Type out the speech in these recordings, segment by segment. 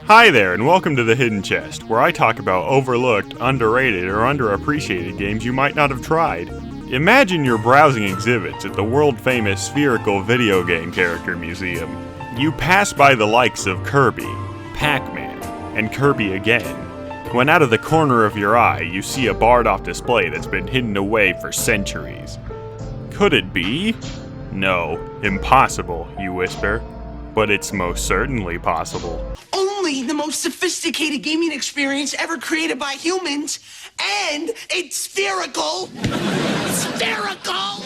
Hi there, and welcome to The Hidden Chest, where I talk about overlooked, underrated, or underappreciated games you might not have tried. Imagine you're browsing exhibits at the world-famous spherical video game character museum. You pass by the likes of Kirby, Pac-Man, and Kirby again, when out of the corner of your eye you see a barred-off display that's been hidden away for centuries. Could it be? No, impossible, you whisper. But it's most certainly possible. Only the most sophisticated gaming experience ever created by humans, and it's spherical! Spherical!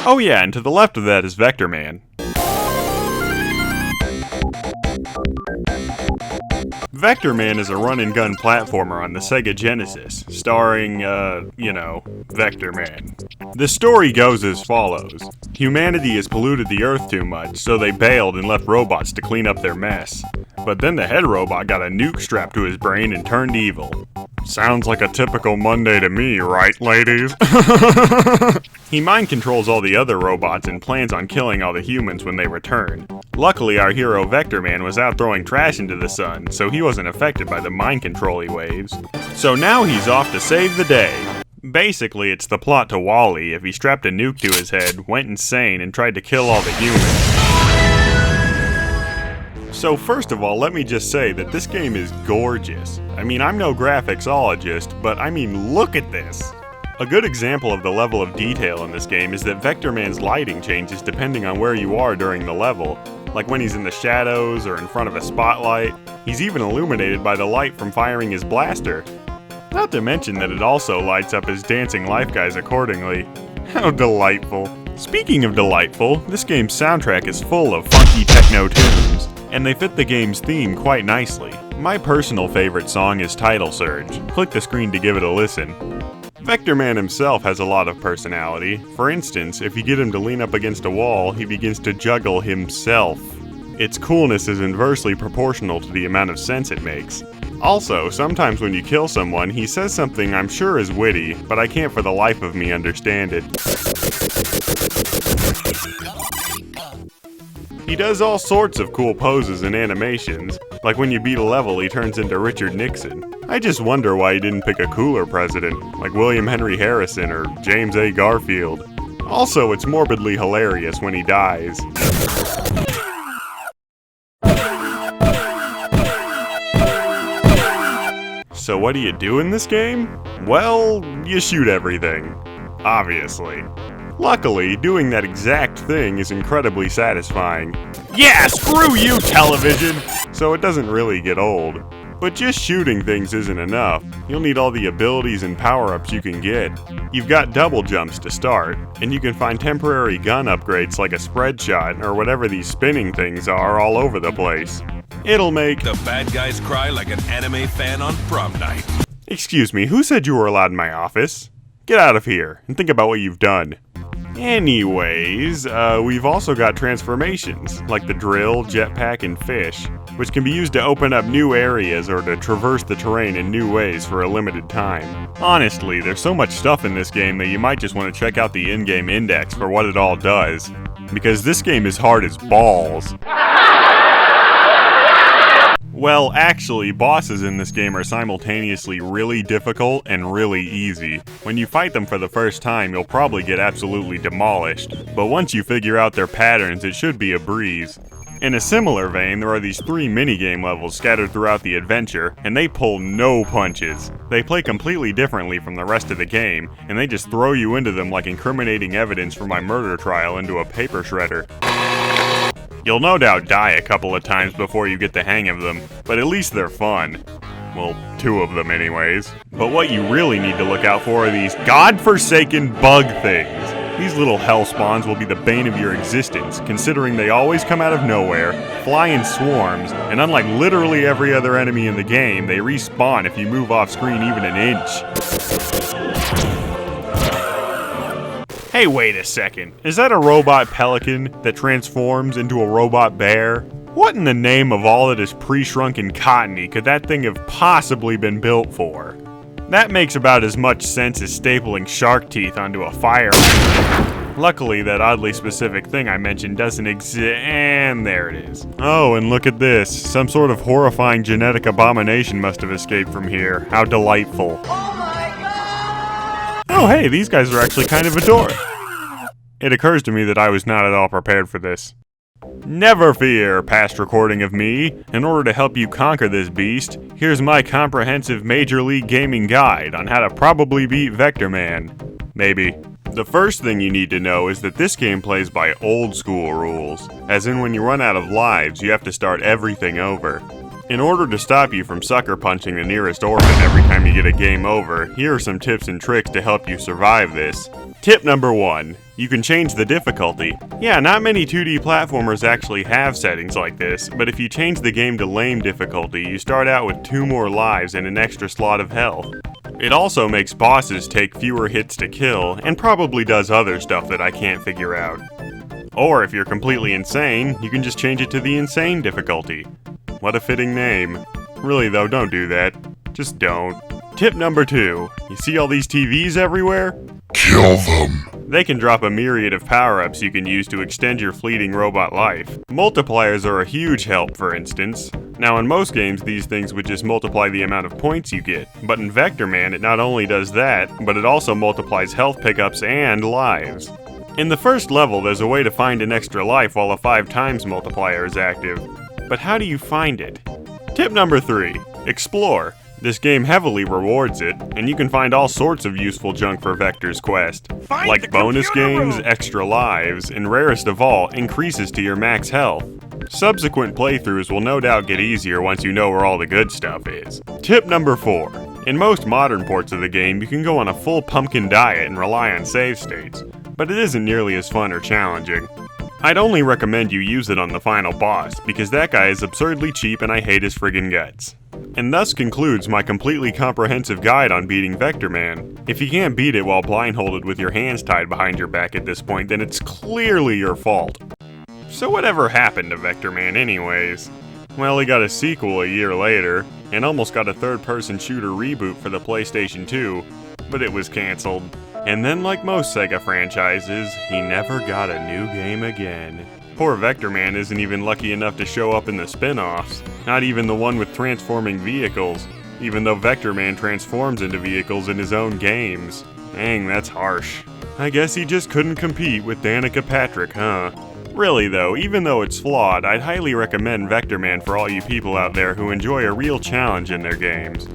Oh yeah, and to the left of that is Vectorman. Vectorman is a run-and-gun platformer on the Sega Genesis, starring, Vectorman. The story goes as follows. Humanity has polluted the Earth too much, so they bailed and left robots to clean up their mess. But then the head robot got a nuke strapped to his brain and turned evil. Sounds like a typical Monday to me, right, ladies? He mind controls all the other robots and plans on killing all the humans when they return. Luckily, our hero Vectorman was out throwing trash into the sun, so he wasn't affected by the mind control-y waves. So now he's off to save the day. Basically, it's the plot to WALL-E if he strapped a nuke to his head, went insane, and tried to kill all the humans. So first of all, let me just say that this game is gorgeous. I mean, I'm no graphics-ologist, but I mean, look at this! A good example of the level of detail in this game is that Vectorman's lighting changes depending on where you are during the level, like when he's in the shadows or in front of a spotlight. He's even illuminated by the light from firing his blaster. Not to mention that it also lights up his dancing life guys accordingly. How delightful. Speaking of delightful, this game's soundtrack is full of funky techno tunes, and they fit the game's theme quite nicely. My personal favorite song is Title Surge. Click the screen to give it a listen. Vectorman himself has a lot of personality. For instance, if you get him to lean up against a wall, he begins to juggle himself. Its coolness is inversely proportional to the amount of sense it makes. Also, sometimes when you kill someone, he says something I'm sure is witty, but I can't for the life of me understand it. He does all sorts of cool poses and animations, like when you beat a level he turns into Richard Nixon. I just wonder why he didn't pick a cooler president, like William Henry Harrison or James A. Garfield. Also, it's morbidly hilarious when he dies. So what do you do in this game? Well, you shoot everything. Obviously. Luckily, doing that exact thing is incredibly satisfying. Yeah, screw you, television! So it doesn't really get old. But just shooting things isn't enough. You'll need all the abilities and power-ups you can get. You've got double jumps to start, and you can find temporary gun upgrades like a spread shot or whatever these spinning things are all over the place. It'll make the bad guys cry like an anime fan on prom night. Excuse me, who said you were allowed in my office? Get out of here, and think about what you've done. Anyways, we've also got transformations, like the drill, jetpack, and fish, which can be used to open up new areas or to traverse the terrain in new ways for a limited time. Honestly, there's so much stuff in this game that you might just want to check out the in-game index for what it all does, because this game is hard as balls. Well, actually, bosses in this game are simultaneously really difficult and really easy. When you fight them for the first time, you'll probably get absolutely demolished, but once you figure out their patterns, it should be a breeze. In a similar vein, there are these 3 minigame levels scattered throughout the adventure, and they pull no punches. They play completely differently from the rest of the game, and they just throw you into them like incriminating evidence for my murder trial into a paper shredder. You'll no doubt die a couple of times before you get the hang of them, but at least they're fun. Well, 2 of them anyways. But what you really need to look out for are these godforsaken bug things. These little hell spawns will be the bane of your existence, considering they always come out of nowhere, fly in swarms, and unlike literally every other enemy in the game, they respawn if you move off screen even an inch. Hey, wait a second. Is that a robot pelican that transforms into a robot bear? What in the name of all that is pre-shrunk and cottony could that thing have possibly been built for? That makes about as much sense as stapling shark teeth onto a fire. Luckily, that oddly specific thing I mentioned doesn't exist, and there it is. Oh, and look at this. Some sort of horrifying genetic abomination must have escaped from here. How delightful. Oh my god! Oh hey, these guys are actually kind of adorable. It occurs to me that I was not at all prepared for this. Never fear, past recording of me. In order to help you conquer this beast, here's my comprehensive Major League Gaming guide on how to probably beat Vectorman. Maybe. The first thing you need to know is that this game plays by old school rules, as in when you run out of lives, you have to start everything over. In order to stop you from sucker punching the nearest orphan every time you get a game over, here are some tips and tricks to help you survive this. Tip number 1. You can change the difficulty. Yeah, not many 2D platformers actually have settings like this, but if you change the game to lame difficulty, you start out with 2 more lives and an extra slot of health. It also makes bosses take fewer hits to kill, and probably does other stuff that I can't figure out. Or if you're completely insane, you can just change it to the insane difficulty. What a fitting name. Really though, don't do that. Just don't. Tip number 2. You see all these TVs everywhere? Kill them. They can drop a myriad of power-ups you can use to extend your fleeting robot life. Multipliers are a huge help, for instance. Now in most games these things would just multiply the amount of points you get, but in Vectorman it not only does that, but it also multiplies health pickups and lives. In the first level there's a way to find an extra life while a 5 times multiplier is active. But how do you find it? Tip number 3. Explore. This game heavily rewards it, and you can find all sorts of useful junk for Vector's quest. Like bonus games, extra lives, and rarest of all, increases to your max health. Subsequent playthroughs will no doubt get easier once you know where all the good stuff is. Tip number 4. In most modern ports of the game, you can go on a full pumpkin diet and rely on save states, but it isn't nearly as fun or challenging. I'd only recommend you use it on the final boss, because that guy is absurdly cheap and I hate his friggin' guts. And thus concludes my completely comprehensive guide on beating Vectorman. If you can't beat it while blindfolded with your hands tied behind your back at this point, then it's clearly your fault. So whatever happened to Vectorman anyways? Well, he got a sequel a year later, and almost got a third-person shooter reboot for the PlayStation 2, but it was cancelled. And then like most Sega franchises, he never got a new game again. Poor Vectorman isn't even lucky enough to show up in the spin-offs, not even the one with transforming vehicles, even though Vectorman transforms into vehicles in his own games. Dang, that's harsh. I guess he just couldn't compete with Danica Patrick, huh? Really though, even though it's flawed, I'd highly recommend Vectorman for all you people out there who enjoy a real challenge in their games.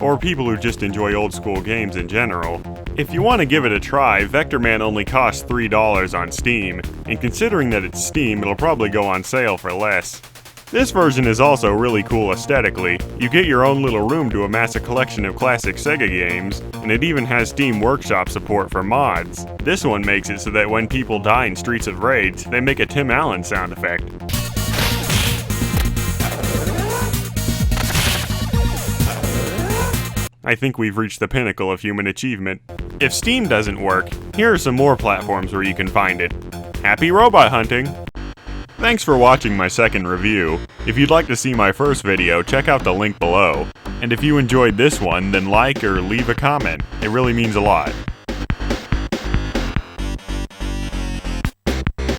Or people who just enjoy old school games in general. If you want to give it a try, Vectorman only costs $3 on Steam, and considering that it's Steam, it'll probably go on sale for less. This version is also really cool aesthetically. You get your own little room to amass a collection of classic Sega games, and it even has Steam Workshop support for mods. This one makes it so that when people die in Streets of Rage, they make a Tim Allen sound effect. I think we've reached the pinnacle of human achievement. If Steam doesn't work, here are some more platforms where you can find it. Happy robot hunting! Thanks for watching my second review. If you'd like to see my first video, check out the link below. And if you enjoyed this one, then like or leave a comment. It really means a lot.